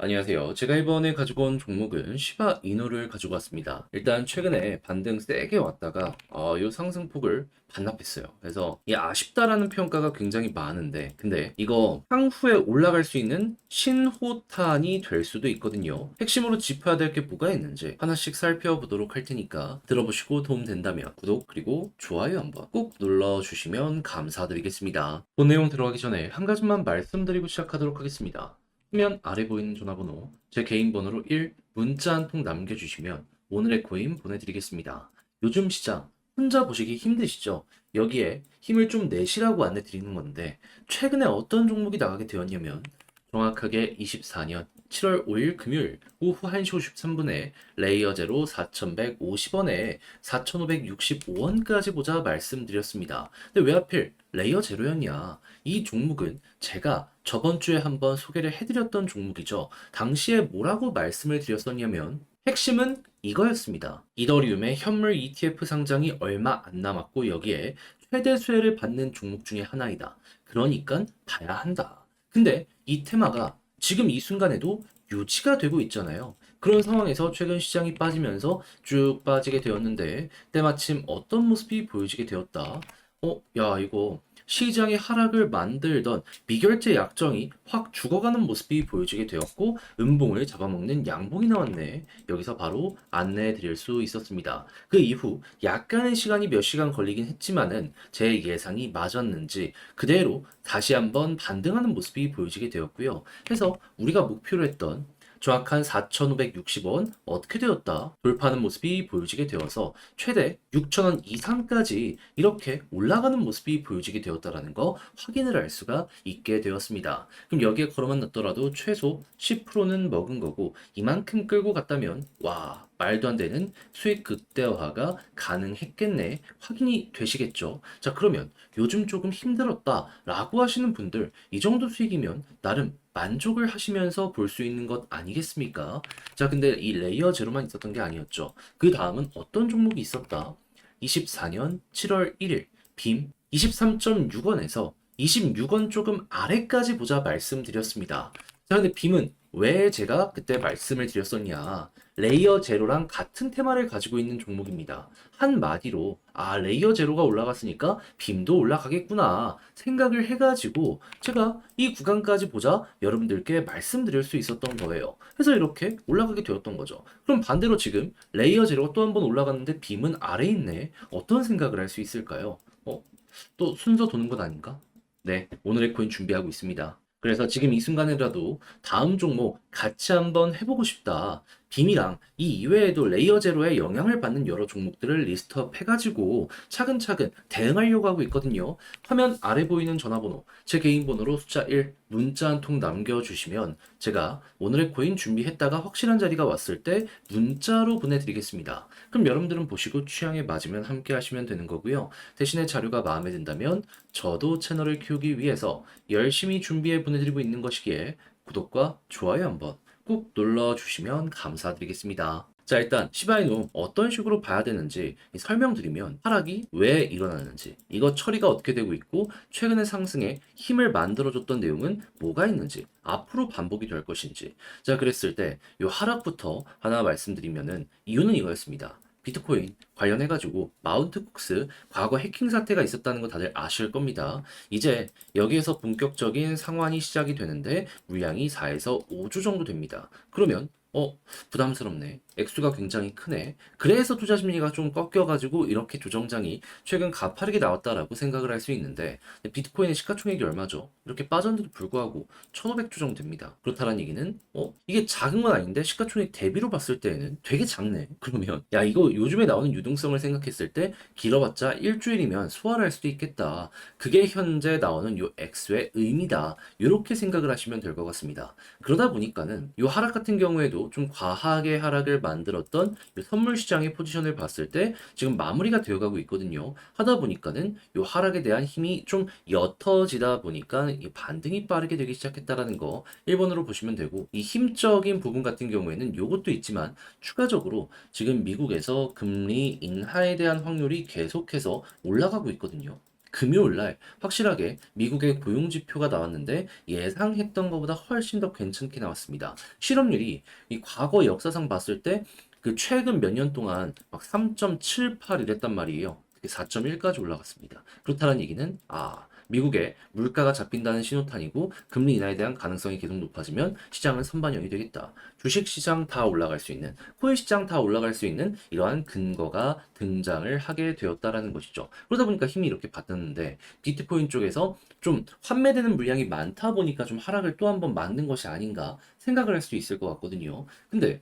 안녕하세요. 제가 이번에 가지고 온 종목은 시바 이노를 가지고 왔습니다. 일단 최근에 반등 세게 왔다가 이 상승폭을 반납했어요. 그래서 이 아쉽다라는 평가가 굉장히 많은데 근데 이거 향후에 올라갈 수 있는 신호탄이 될 수도 있거든요. 핵심으로 짚어야 될 게 뭐가 있는지 하나씩 살펴보도록 할 테니까 들어보시고 도움 된다면 구독 그리고 좋아요 한번 꼭 눌러주시면 감사드리겠습니다. 본 내용 들어가기 전에 한 가지만 말씀드리고 시작하도록 하겠습니다. 화면 아래 보이는 전화번호, 제 개인 번호로 1 문자 한 통 남겨주시면 오늘의 코인 보내드리겠습니다. 요즘 시장 혼자 보시기 힘드시죠? 여기에 힘을 좀 내시라고 안내 드리는 건데 최근에 어떤 종목이 나가게 되었냐면 정확하게 24년 7월 5일 금요일 오후 1시 53분에 레이어 제로 4,150원에 4,565원까지 보자 말씀드렸습니다. 근데 왜 하필 레이어 제로였냐? 이 종목은 제가 저번 주에 한번 소개를 해드렸던 종목이죠. 당시에 뭐라고 말씀을 드렸었냐면 핵심은 이거였습니다. 이더리움의 현물 ETF 상장이 얼마 안 남았고 여기에 최대 수혜를 받는 종목 중에 하나이다. 그러니까 봐야 한다. 근데 이 테마가 지금 이 순간에도 유지가 되고 있잖아요. 그런 상황에서 최근 시장이 빠지면서 쭉 빠지게 되었는데 때마침 어떤 모습이 보여지게 되었다. 야, 이거 시장의 하락을 만들던 미결제 약정이 확 죽어가는 모습이 보여지게 되었고 음봉을 잡아먹는 양봉이 나왔네. 여기서 바로 안내해 드릴 수 있었습니다. 그 이후 약간의 시간이 몇 시간 걸리긴 했지만은 제 예상이 맞았는지 그대로 다시 한번 반등하는 모습이 보여지게 되었고요. 그래서 우리가 목표로 했던 정확한 4,560원 어떻게 되었다 돌파하는 모습이 보여지게 되어서 최대 6,000원 이상까지 이렇게 올라가는 모습이 보여지게 되었다라는 거 확인을 할 수가 있게 되었습니다. 그럼 여기에 걸어만 놨더라도 최소 10%는 먹은 거고 이만큼 끌고 갔다면 와 말도 안 되는 수익 극대화가 가능했겠네 확인이 되시겠죠. 자 그러면 요즘 조금 힘들었다라고 하시는 분들 이 정도 수익이면 나름 만족을 하시면서 볼 수 있는 것 아니겠습니까? 자, 근데 이 레이어 제로만 있었던 게 아니었죠. 그 다음은 어떤 종목이 있었다? 24년 7월 1일 빔 23.6원에서 26원 조금 아래까지 보자 말씀드렸습니다. 자, 근데 빔은 왜 제가 그때 말씀을 드렸었냐? 레이어 제로랑 같은 테마를 가지고 있는 종목입니다. 한마디로 레이어 제로가 올라갔으니까 빔도 올라가겠구나 생각을 해가지고 제가 이 구간까지 보자 여러분들께 말씀드릴 수 있었던 거예요. 그래서 이렇게 올라가게 되었던 거죠. 그럼 반대로 지금 레이어 제로가 또 한 번 올라갔는데 빔은 아래에 있네. 어떤 생각을 할 수 있을까요? 또 순서 도는 것 아닌가? 네, 오늘의 코인 준비하고 있습니다. 그래서 지금 이 순간이라도 다음 종목 같이 한번 해보고 싶다. 빔이랑 이 이외에도 레이어 제로에 영향을 받는 여러 종목들을 리스트업 해가지고 차근차근 대응하려고 하고 있거든요. 화면 아래 보이는 전화번호, 제 개인 번호로 숫자 1 문자 한 통 남겨주시면 제가 오늘의 코인 준비했다가 확실한 자리가 왔을 때 문자로 보내드리겠습니다. 그럼 여러분들은 보시고 취향에 맞으면 함께 하시면 되는 거고요. 대신에 자료가 마음에 든다면 저도 채널을 키우기 위해서 열심히 준비해 보내드리고 있는 것이기에 구독과 좋아요 한번 꼭 눌러주시면 감사드리겠습니다. 자, 일단 시바이누 어떤 식으로 봐야 되는지 설명드리면 하락이 왜 일어나는지 이거 처리가 어떻게 되고 있고 최근의 상승에 힘을 만들어줬던 내용은 뭐가 있는지 앞으로 반복이 될 것인지 자 그랬을 때 이 하락부터 하나 말씀드리면은 이유는 이거였습니다. 비트코인 관련해가지고 마운트 쿡스 과거 해킹 사태가 있었다는 거 다들 아실 겁니다. 이제 여기에서 본격적인 상환이 시작이 되는데 물량이 4에서 5주 정도 됩니다. 그러면 부담스럽네. 액수가 굉장히 크네. 그래서 투자 심리가 좀 꺾여가지고 이렇게 조정장이 최근 가파르게 나왔다라고 생각을 할 수 있는데 비트코인의 시가총액이 얼마죠? 이렇게 빠졌는데도 불구하고 1,500주 정도 됩니다. 그렇다는 얘기는 이게 작은 건 아닌데 시가총액 대비로 봤을 때는 되게 작네. 그러면 야 이거 요즘에 나오는 유동성을 생각했을 때 길어봤자 일주일이면 소화를 할 수도 있겠다. 그게 현재 나오는 요 액수의 의미다. 이렇게 생각을 하시면 될 것 같습니다. 그러다 보니까는 이 하락 같은 경우에도 좀 과하게 하락을 만들었던 이 선물 시장의 포지션을 봤을 때 지금 마무리가 되어가고 있거든요. 하다 보니까는 이 하락에 대한 힘이 좀 옅어지다 보니까 이 반등이 빠르게 되기 시작했다라는 거 1번으로 보시면 되고 이 힘적인 부분 같은 경우에는 이것도 있지만 추가적으로 지금 미국에서 금리 인하에 대한 확률이 계속해서 올라가고 있거든요. 금요일 날 확실하게 미국의 고용 지표가 나왔는데 예상했던 것보다 훨씬 더 괜찮게 나왔습니다. 실업률이 이 과거 역사상 봤을 때 그 최근 몇 년 동안 막 3.78 이랬단 말이에요. 그게 4.1까지 올라갔습니다. 그렇다는 얘기는 미국의 물가가 잡힌다는 신호탄이고 금리 인하에 대한 가능성이 계속 높아지면 시장은 선반영이 되겠다. 주식 시장 다 올라갈 수 있는, 코인 시장 다 올라갈 수 있는 이러한 근거가 등장을 하게 되었다라는 것이죠. 그러다 보니까 힘이 이렇게 받았는데 비트코인 쪽에서 좀 환매되는 물량이 많다 보니까 좀 하락을 또 한번 맞는 것이 아닌가 생각을 할 수 있을 것 같거든요. 근데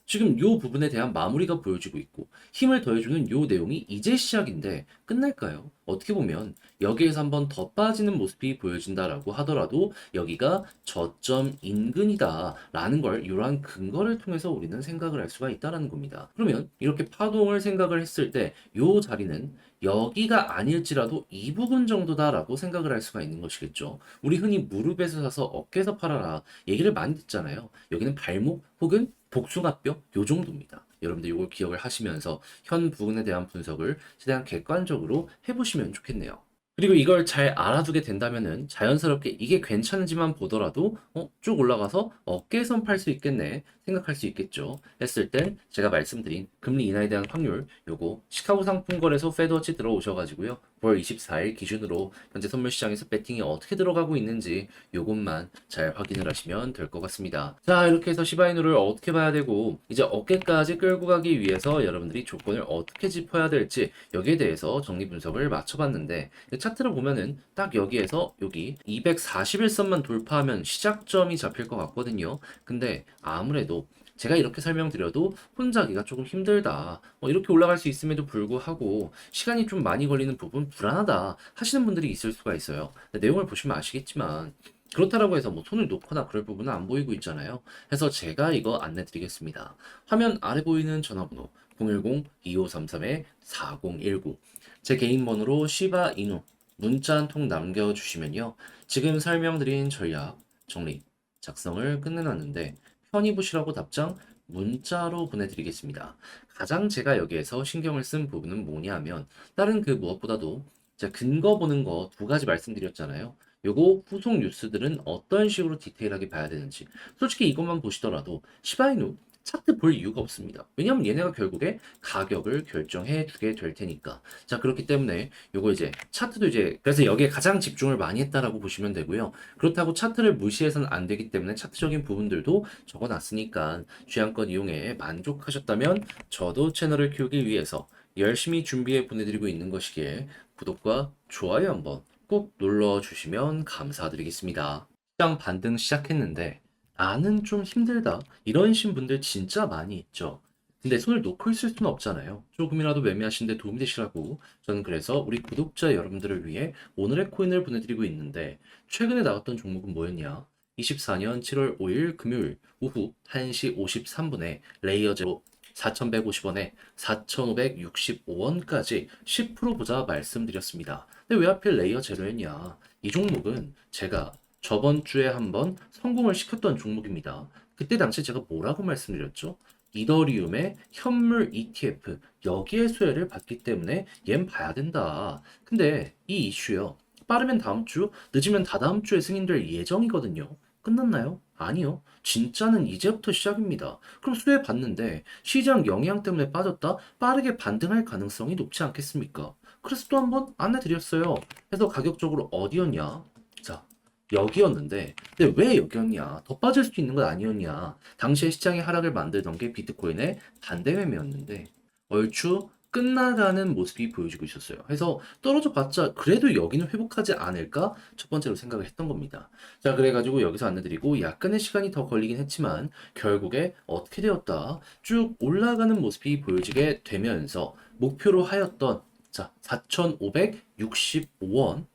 지금 요 부분에 대한 마무리가 보여지고 있고 힘을 더해주는 요 내용이 이제 시작인데 끝날까요? 어떻게 보면 여기에서 한번 더 빠지는 모습이 보여진다라고 하더라도 여기가 저점 인근이다 라는 걸 이러한 근거를 통해서 우리는 생각을 할 수가 있다는 겁니다. 그러면 이렇게 파동을 생각을 했을 때 요 자리는 여기가 아닐지라도 이 부분 정도다라고 생각을 할 수가 있는 것이겠죠. 우리 흔히 무릎에서 사서 어깨에서 팔아라 얘기를 많이 듣잖아요. 여기는 발목 혹은 복숭아뼈 요 정도입니다. 여러분들 이걸 기억을 하시면서 현 부분에 대한 분석을 최대한 객관적으로 해보시면 좋겠네요. 그리고 이걸 잘 알아두게 된다면은 자연스럽게 이게 괜찮은지만 보더라도 쭉 올라가서 어깨선 팔 수 있겠네 생각할 수 있겠죠. 했을 땐 제가 말씀드린 금리 인하에 대한 확률 요거 시카고 상품거래소 페드워치 들어오셔가지고요. 9월 24일 기준으로 현재 선물 시장에서 배팅이 어떻게 들어가고 있는지 요것만 잘 확인을 하시면 될 것 같습니다. 자, 이렇게 해서 시바이누를 어떻게 봐야 되고 이제 어깨까지 끌고 가기 위해서 여러분들이 조건을 어떻게 짚어야 될지 여기에 대해서 정리 분석을 맞춰봤는데 차트를 보면은 딱 여기에서 여기 241선만 돌파하면 시작점이 잡힐 것 같거든요. 근데 아무래도 제가 이렇게 설명드려도 혼자 하기가 조금 힘들다. 이렇게 올라갈 수 있음에도 불구하고 시간이 좀 많이 걸리는 부분 불안하다 하시는 분들이 있을 수가 있어요. 내용을 보시면 아시겠지만 그렇다라고 해서 뭐 손을 놓거나 그럴 부분은 안 보이고 있잖아요. 그래서 제가 이거 안내 드리겠습니다. 화면 아래 보이는 전화번호 010-2533-4019 제 개인 번호로 시바 이누 문자 한 통 남겨주시면요. 지금 설명드린 전략 정리 작성을 끝내놨는데 편히 보시라고 답장 문자로 보내드리겠습니다. 가장 제가 여기에서 신경을 쓴 부분은 뭐냐 하면 다른 그 무엇보다도 제가 근거 보는 거 두 가지 말씀드렸잖아요. 요거 후속 뉴스들은 어떤 식으로 디테일하게 봐야 되는지 솔직히 이것만 보시더라도 시바이누 차트 볼 이유가 없습니다. 왜냐하면 얘네가 결국에 가격을 결정해 두게 될 테니까. 자, 그렇기 때문에 요거 이제 차트도 이제 그래서 여기에 가장 집중을 많이 했다라고 보시면 되고요. 그렇다고 차트를 무시해서는 안 되기 때문에 차트적인 부분들도 적어놨으니까 취향껏 이용해 만족하셨다면 저도 채널을 키우기 위해서 열심히 준비해 보내드리고 있는 것이기에 구독과 좋아요 한번 꼭 눌러주시면 감사드리겠습니다. 시장 반등 시작했는데 나는 좀 힘들다. 이러신 분들 진짜 많이 있죠. 근데 손을 놓고 있을 수는 없잖아요. 조금이라도 매매하시는데 도움이 되시라고 저는 그래서 우리 구독자 여러분들을 위해 오늘의 코인을 보내드리고 있는데 최근에 나왔던 종목은 뭐였냐? 24년 7월 5일 금요일 오후 1시 53분에 레이어 제로 4,150원에 4,565원까지 10% 보자 말씀드렸습니다. 근데 왜 하필 레이어 제로였냐? 이 종목은 제가 저번 주에 한번 성공을 시켰던 종목입니다. 그때 당시 제가 뭐라고 말씀드렸죠? 이더리움의 현물 ETF 여기에 수혜를 받기 때문에 얜 봐야 된다. 근데 이 이슈요. 빠르면 다음 주, 늦으면 다다음 주에 승인될 예정이거든요. 끝났나요? 아니요. 진짜는 이제부터 시작입니다. 그럼 수혜 받는데 시장 영향 때문에 빠졌다? 빠르게 반등할 가능성이 높지 않겠습니까? 그래서 또 한번 안내 드렸어요. 그래서 가격적으로 어디였냐? 자, 여기였는데 근데 왜 여기였냐? 더 빠질 수도 있는 건 아니었냐? 당시에 시장의 하락을 만들던 게 비트코인의 반대 매매였는데 얼추 끝나가는 모습이 보여지고 있었어요. 그래서 떨어져 봤자 그래도 여기는 회복하지 않을까? 첫 번째로 생각을 했던 겁니다. 자, 그래가지고 여기서 안내드리고 약간의 시간이 더 걸리긴 했지만 결국에 어떻게 되었다? 쭉 올라가는 모습이 보여지게 되면서 목표로 하였던 자, 4,565원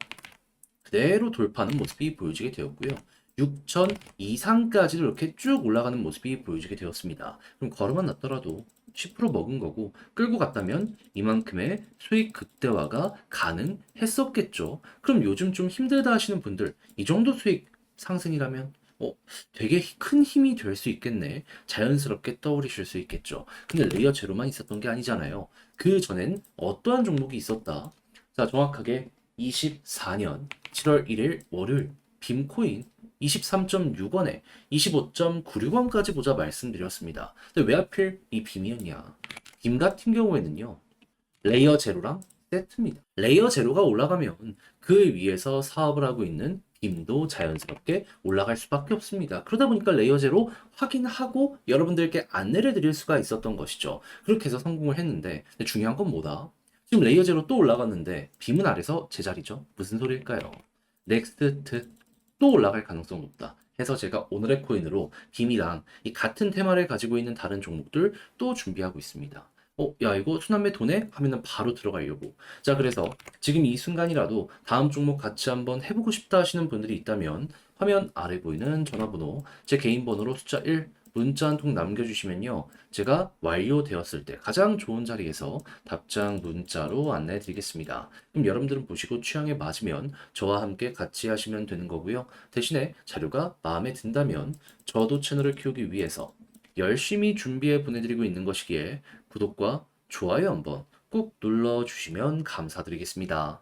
그대로 돌파하는 모습이 보여지게 되었고요. 6천 이상까지도 이렇게 쭉 올라가는 모습이 보여지게 되었습니다. 그럼 걸음만 났더라도 10% 먹은 거고 끌고 갔다면 이만큼의 수익 극대화가 가능했었겠죠. 그럼 요즘 좀 힘들다 하시는 분들 이 정도 수익 상승이라면 되게 큰 힘이 될 수 있겠네. 자연스럽게 떠오르실 수 있겠죠. 근데 레이어 제로만 있었던 게 아니잖아요. 그 전엔 어떠한 종목이 있었다. 자, 정확하게 2024년 7월 1일 월요일 빔코인 23.6원에 25.96원까지 보자 말씀드렸습니다. 근데 왜 하필 이 빔이었냐? 빔 같은 경우에는요. 레이어 제로랑 세트입니다. 레이어 제로가 올라가면 그 위에서 사업을 하고 있는 빔도 자연스럽게 올라갈 수밖에 없습니다. 그러다 보니까 레이어 제로 확인하고 여러분들께 안내를 드릴 수가 있었던 것이죠. 그렇게 해서 성공을 했는데 근데 중요한 건 뭐다? 지금 레이어 제로 또 올라갔는데 빔은 아래서 제자리죠. 무슨 소리일까요? 넥스트 또 올라갈 가능성 높다. 해서 제가 오늘의 코인으로 빔이랑 이 같은 테마를 가지고 있는 다른 종목들 또 준비하고 있습니다. 야, 이거 순환매 도네? 하면은 바로 들어가려고. 자, 그래서 지금 이 순간이라도 다음 종목 같이 한번 해보고 싶다 하시는 분들이 있다면 화면 아래 보이는 전화번호, 제 개인 번호로 숫자 1, 문자 한 통 남겨주시면요. 제가 완료되었을 때 가장 좋은 자리에서 답장 문자로 안내해 드리겠습니다. 그럼 여러분들은 보시고 취향에 맞으면 저와 함께 같이 하시면 되는 거고요. 대신에 자료가 마음에 든다면 저도 채널을 키우기 위해서 열심히 준비해 보내드리고 있는 것이기에 구독과 좋아요 한번 꼭 눌러주시면 감사드리겠습니다.